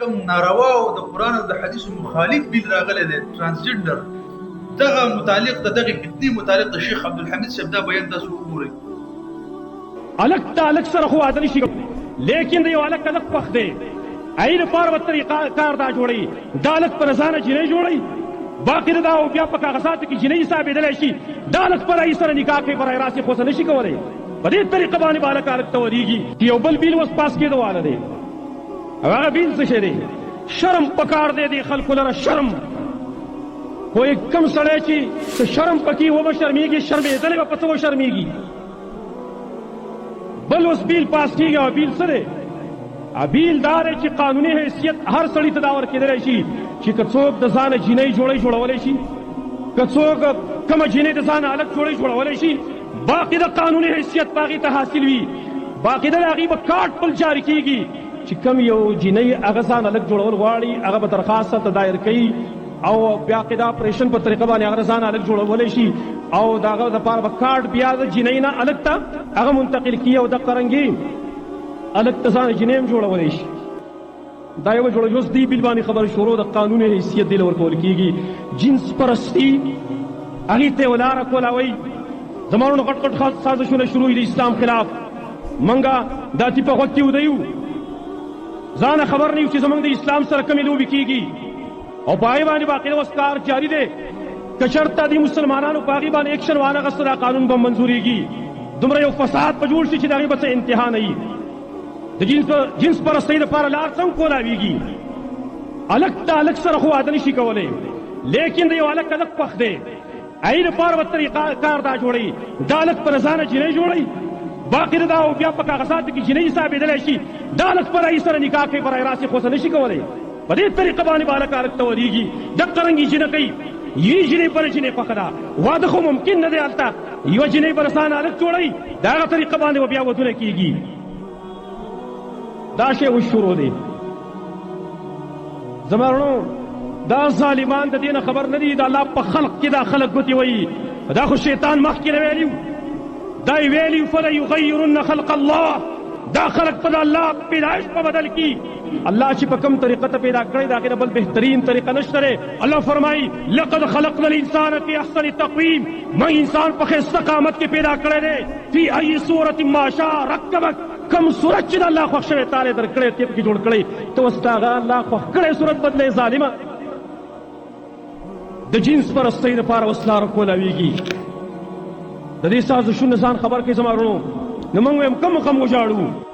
کوم ناروا او د قران او د حدیث مخالف بیل راغلی دی ترانسجنډر دغه متعلق دغه فتنې متعلق د شیخ عبدالحمید صاحب دا بیان تاسو وګورئ. الک تا الک سره خو عادل شي لیکن د یو الک الک وخت دی اې لپاره به طریقه کار دا جوړي دا الک پر ځانه جنې جوړي باقي دا او بیا په کاغذات کې جنې ثابتېدلی شي دا الک پر ای سره نکاح کوي برای راسي خو نه شي کولی په دې طریقه باندې به الک الک ته ورېږي یو بل بیل اوس پاس کېدو واله دی او هغه بیل څه شی دی شرم پکار دی دې خلکو لره شرم خو کم سړی چې شرم پکې وبه شرمېږي شرمېدلی به په څه وشرمېږي بل اوس بیل پاس کېږي او بیل څه دی بیل دا دی چې قانوني حیثیت هر سړي ته دا ورکېدلی شي چې که څوک د ځانه جینۍ جوړی جوړولی شي که څوک کومه جینۍ د ځانه هلک جوړی جوړولی شي باقي د قانوني حیثیت په هغې ته حاصل وي باقي د هغې به کارډ بل جاري کېږي چې کوم یو جینۍ هغه ځان هلک جوړول غواړي هغه به درخواست ته دایر کوي او بیا کې د اپریشن په طریقه باندې هغه ځان هلک جوړولی شي او د هغه دپاره به کارډ بیا د جینۍ نه هلک ته هغه منتقل کړي او دغه رنګې هلک ته ځان جینۍ هم جوړولی شي دا یوه جوړه اوس دې بیل باندې خبره شروع د قانوني حیثیت دې له ورکول کېږي جنس پرستي هغې ته یې ولاره کولاوئ زمانو نه غټ غټ سازشونه شروع د اسلام خلاف منګه دا تی په غوږ کې وده یو ځانه خبر نه یو چې زموږ د اسلام سره کومې لوبې کېږي او په هغې باندې باقاعده اوس کار جاري دی که چېرته د مسلمانانو په هغې باندې ایکشن وانخسته دا قانون به منظورېږي دومره یو فساد به جوړ شي چې د هغې به څه انتها نه وي د جنس پرستۍ دپاره لار څنګه کولاویږي هلک د هلک سره خو واده نشي کولی لیکن د یو هلک هلک خوښ دی هغې دپاره به طریقه کار دا جوړوي دا هلک پر ځانه جینۍ جوړوي باقي دا او بیا په کاغذاتو کې جینۍ ثابتېدلی شي دا هلک پر هغې سره نکاح کوي برای راسې خو څه نه شي کولی په دې طریقه باندې به هلک هلک ته ورېږي دغه رنګې جینه کوي یوې جینۍ بله جینۍ خوښه ده واده خو ممکن نه دی هلته یوه جینۍ به له ځانه هلک جوړوي د هغه طریقه باندې به بیا ودونه کېږي دا شی اوس شروع دی زما وروڼو دا ظالمان د دې نه خبر نه دي د الله په خلق کې دا خلک ګوتې وایي دا خو شیطان مخکې نه ویلي دا یې ویلي فلیغیرن خلق الله دا خلق په د الله پیدایش په بدل کې الله چې په کوم طریقه ته پیدا کړی د هغې نه بل بهترین طریقه نشته دی الله فرمایي لقد خلقنا الانسان فی احسن تقویم موږ انسان په ښایسته قامت کې پیدا کړی دی فی ای صورت ما شاء رکبک کم صورت چې د الله خوښ شوی تا یې درکړی ته پکې جوړ کړی ته اوس د هغه الله خوښ کړی صورت بدلې ظالمه د جنس پرستۍ دپاره اوس لاره کولاویږي د دې سازشونو ځان خبر کړئ زما وروڼو نو موږ وایم کم وژاړو